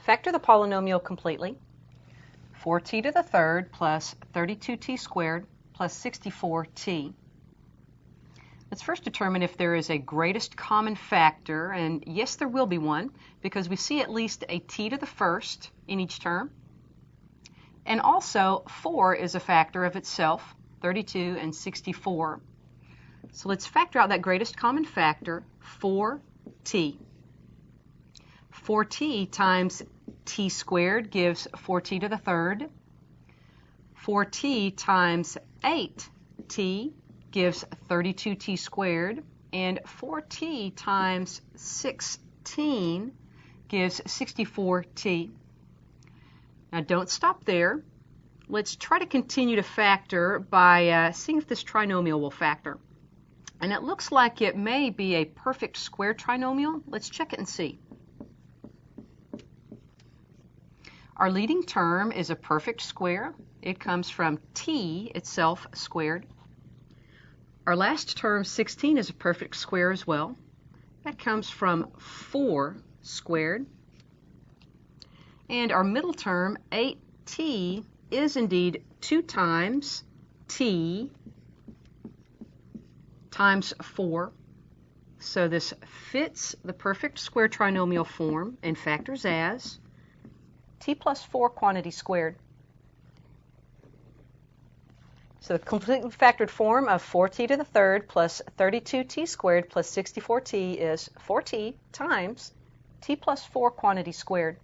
Factor the polynomial completely. 4t to the third plus 32t squared plus 64t. Let's first determine if there is a greatest common factor, and yes, there will be one, because we see at least a t to the first in each term. And also, 4 is a factor of itself, 32 and 64. So let's factor out that greatest common factor, 4t. 4t times t squared gives 4t to the third. 4t times 8t gives 32t squared. And 4t times 16 gives 64t. Now don't stop there. Let's try to continue to factor by seeing if this trinomial will factor. And it looks like it may be a perfect square trinomial. Let's check it and see. Our leading term is a perfect square. It comes from t itself squared. Our last term, 16, is a perfect square as well. That comes from 4 squared. And our middle term, 8t, is indeed 2 times t times 4. So this fits the perfect square trinomial form and factors as t plus 4 quantity squared. So the completely factored form of 4t to the third plus 32t squared plus 64t is 4t times t plus 4 quantity squared.